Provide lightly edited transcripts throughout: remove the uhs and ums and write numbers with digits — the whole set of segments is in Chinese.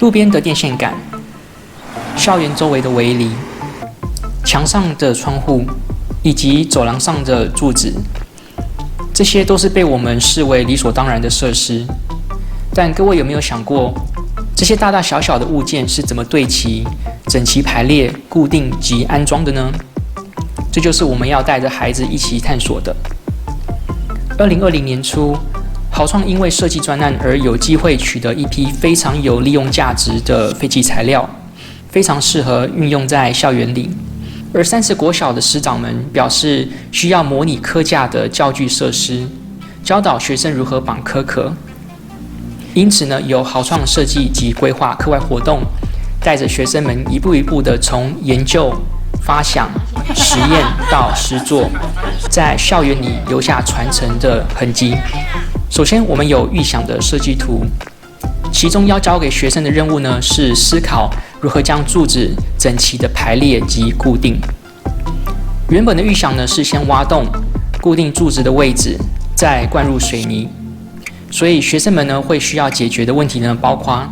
路边的电线杆、校园周围的围篱、墙上的窗户以及走廊上的柱子，这些都是被我们视为理所当然的设施。但各位有没有想过，这些大大小小的物件是怎么对齐、整齐排列、固定及安装的呢？这就是我们要带着孩子一起探索的。2020年初，豪创因为设计专案而有机会取得一批非常有利用价值的废弃材料，非常适合运用在校园里。而30国小的师长们表示，需要模拟科架的教具设施，教导学生如何绑科壳。因此呢，由豪创设计及规划课外活动，带着学生们一步一步的从研究、发想、实验到实作，在校园里留下传承的痕迹。首先，我们有预想的设计图，其中要交给学生的任务呢，是思考如何将柱子整齐的排列及固定。原本的预想呢，是先挖洞，固定柱子的位置，再灌入水泥。所以学生们呢，会需要解决的问题呢，包括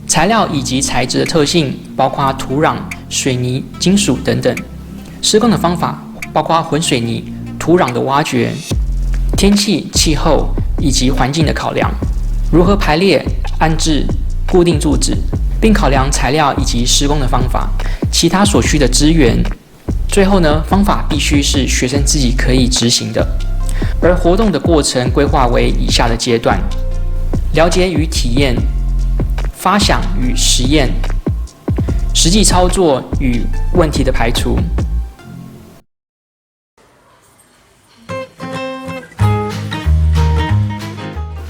材料以及材质的特性，包括土壤、水泥、金属等等；施工的方法，包括混水泥、土壤的挖掘、天气、气候以及环境的考量；如何排列、安置、固定柱子，并考量材料以及施工的方法，其他所需的资源。最后呢，方法必须是学生自己可以执行的。而活动的过程规划为以下的阶段：了解与体验、发想与实验、实际操作与问题的排除。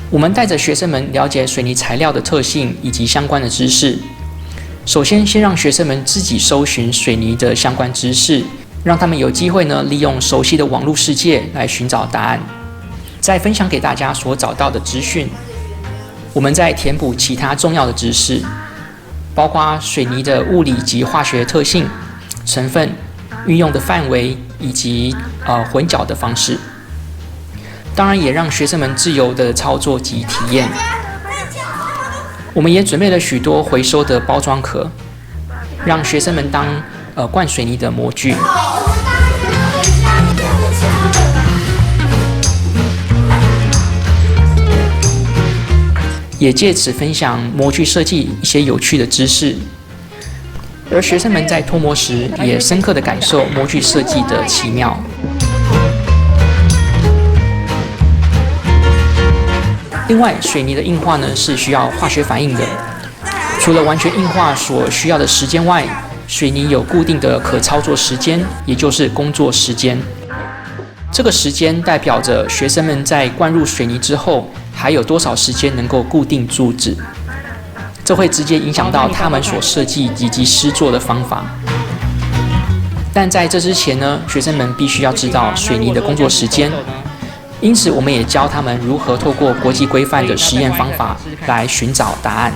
我们带着学生们了解水泥材料的特性以及相关的知识。首先让学生们自己搜寻水泥的相关知识，让他们有机会呢，利用熟悉的网络世界来寻找答案，再分享给大家所找到的资讯。我们再填补其他重要的知识，包括水泥的物理及化学特性、成分、运用的范围以及混搅的方式。当然，也让学生们自由的操作及体验。我们也准备了许多回收的包装壳，让学生们当灌水泥的模具。也借此分享模具设计一些有趣的知识。而学生们在脱模时，也深刻地感受模具设计的奇妙。另外，水泥的硬化呢，是需要化学反应的。除了完全硬化所需要的时间外，水泥有固定的可操作时间，也就是工作时间。这个时间代表着学生们在灌入水泥之后，还有多少时间能够固定柱子。这会直接影响到他们所设计以及施作的方法。但在这之前呢，学生们必须要知道水泥的工作时间。因此，我们也教他们如何透过国际规范的实验方法来寻找答案。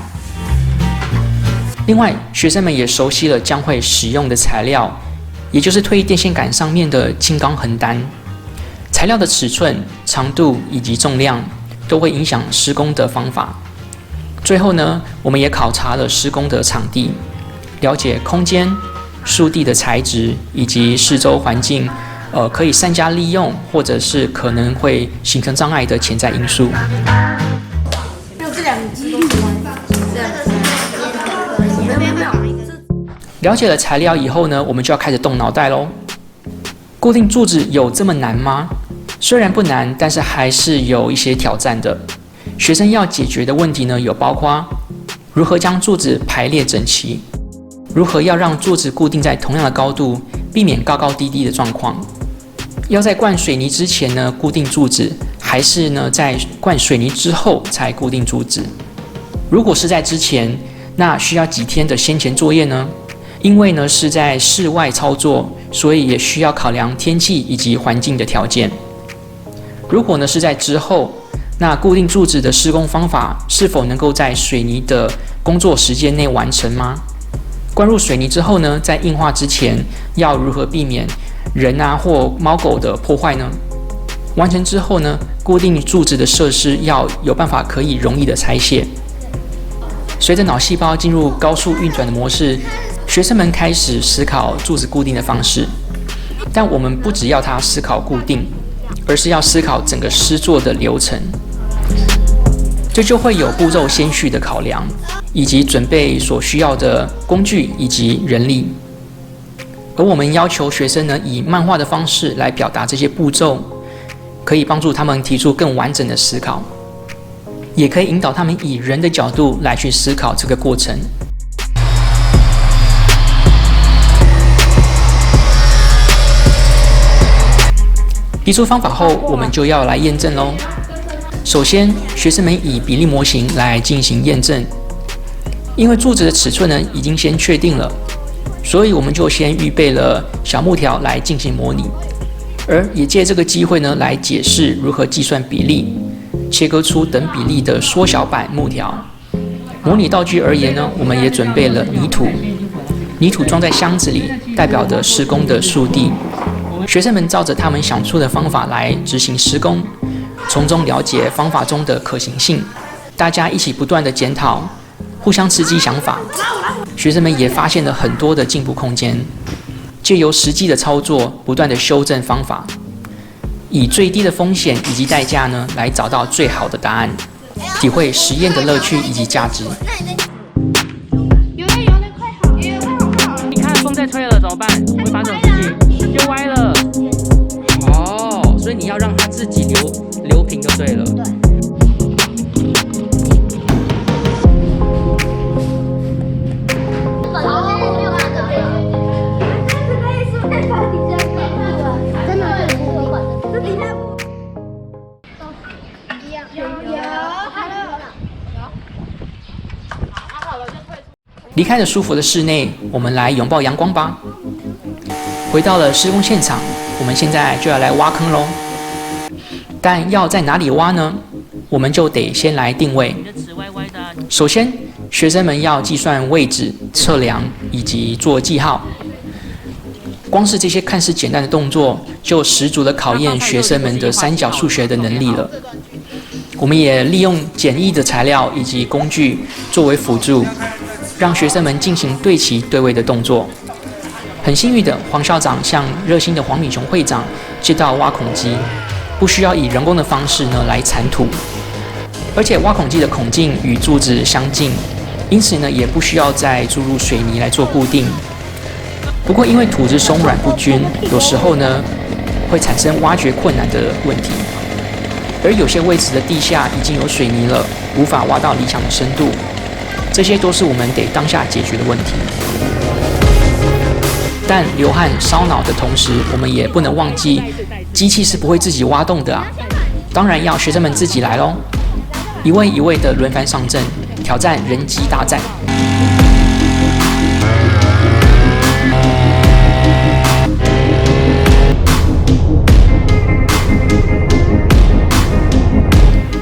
另外，学生们也熟悉了将会使用的材料，也就是推电线杆上面的金刚横单。材料的尺寸、长度以及重量都会影响施工的方法。最后呢，我们也考察了施工的场地，了解空间、树地的材质以及四周环境。可以善加利用，或者是可能会形成障碍的潜在因素。了解了材料以后呢，我们就要开始动脑袋咯。固定柱子有这么难吗？虽然不难，但是还是有一些挑战的。学生要解决的问题呢，有包括如何将柱子排列整齐，如何要让柱子固定在同样的高度，避免高高低低的状况。要在灌水泥之前呢固定柱子，还是呢在灌水泥之后才固定柱子？如果是在之前，那需要几天的先前作业呢？因为呢是在室外操作，所以也需要考量天气以及环境的条件。如果呢是在之后，那固定柱子的施工方法是否能够在水泥的工作时间内完成吗？灌入水泥之后呢，在硬化之前要如何避免人或猫狗的破坏呢？完成之后呢，固定柱子的设施要有办法可以容易的拆卸。随着脑细胞进入高速运转的模式，学生们开始思考柱子固定的方式。但我们不只要他思考固定，而是要思考整个施作的流程。这就会有步骤先序的考量，以及准备所需要的工具以及人力。而我们要求学生呢，以漫画的方式来表达这些步骤，可以帮助他们提出更完整的思考，也可以引导他们以人的角度来去思考这个过程。提出方法后，我们就要来验证咯。首先，学生们以比例模型来进行验证，因为柱子的尺寸呢已经先确定了，所以我们就先预备了小木条来进行模拟，而也借这个机会呢来解释如何计算比例，切割出等比例的缩小版木条。模拟道具而言呢，我们也准备了泥土，泥土装在箱子里，代表的施工的速地。学生们照着他们想出的方法来执行施工，从中了解方法中的可行性，大家一起不断的检讨，互相刺激想法。学生们也发现了很多的进步空间，借由实际的操作，不断的修正方法，以最低的风险以及代价呢，来找到最好的答案，体会实验的乐趣以及价值。你看风在吹了怎么办？会发生什么事情？就歪了。哦，所以你要让它自己流平就对了。对。离开了舒服的室内，我们来拥抱阳光吧。回到了施工现场，我们现在就要来挖坑咯。但要在哪里挖呢？我们就得先来定位。首先，学生们要计算位置、测量以及做记号。光是这些看似简单的动作，就十足的考验学生们的三角数学的能力了。我们也利用简易的材料以及工具作为辅助，让学生们进行对齐对位的动作。很幸运的，黄校长向热心的黄敏雄会长借到挖孔机，不需要以人工的方式呢来铲土，而且挖孔机的孔径与柱子相近，因此呢也不需要再注入水泥来做固定。不过因为土质松软不均，有时候呢会产生挖掘困难的问题，而有些位置的地下已经有水泥了，无法挖到理想的深度，这些都是我们得当下解决的问题。但流汗烧脑的同时，我们也不能忘记，机器是不会自己挖洞的啊！当然要学生们自己来咯，一位一位的轮番上阵，挑战人机大战。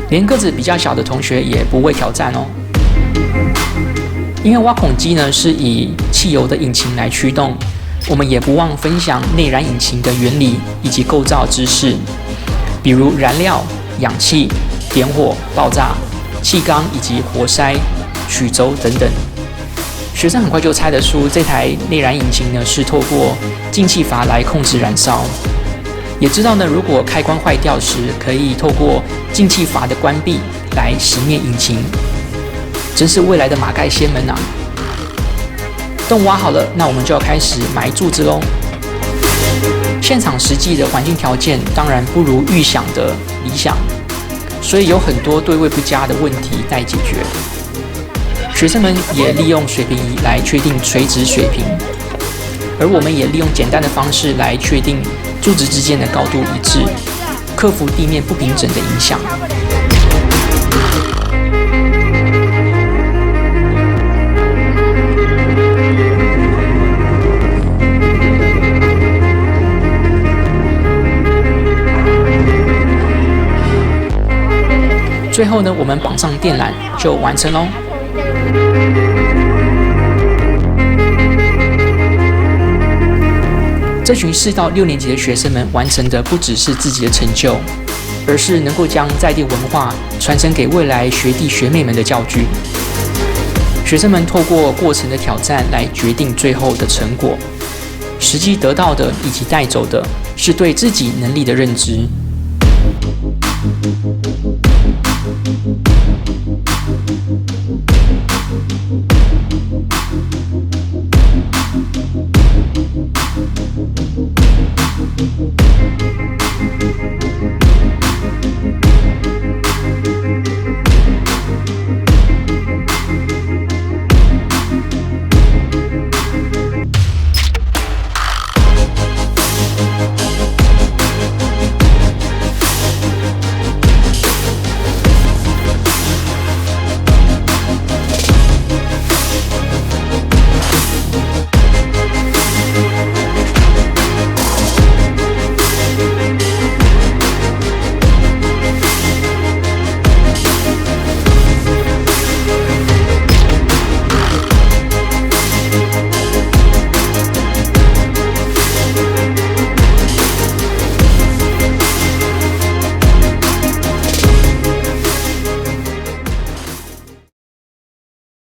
连个子比较小的同学也不畏挑战哦。因为挖孔机呢是以汽油的引擎来驱动，我们也不忘分享内燃引擎的原理以及构造知识，比如燃料、氧气、点火、爆炸、气缸以及活塞、曲轴等等。学生很快就猜得出，这台内燃引擎呢是透过进气阀来控制燃烧，也知道呢，如果开关坏掉时，可以透过进气阀的关闭来熄灭引擎。真是未来的马盖先门啊！洞挖好了，那我们就要开始埋柱子咯。现场实际的环境条件当然不如预想的理想，所以有很多对位不佳的问题待解决。学生们也利用水平仪来确定垂直水平，而我们也利用简单的方式来确定柱子之间的高度一致，克服地面不平整的影响。最后呢，我们绑上电缆就完成咯。这群4到6年级的学生们完成的不只是自己的成就，而是能够将在地文化传承给未来学弟学妹们的教具。学生们透过过程的挑战来决定最后的成果，实际得到的以及带走的是对自己能力的认知。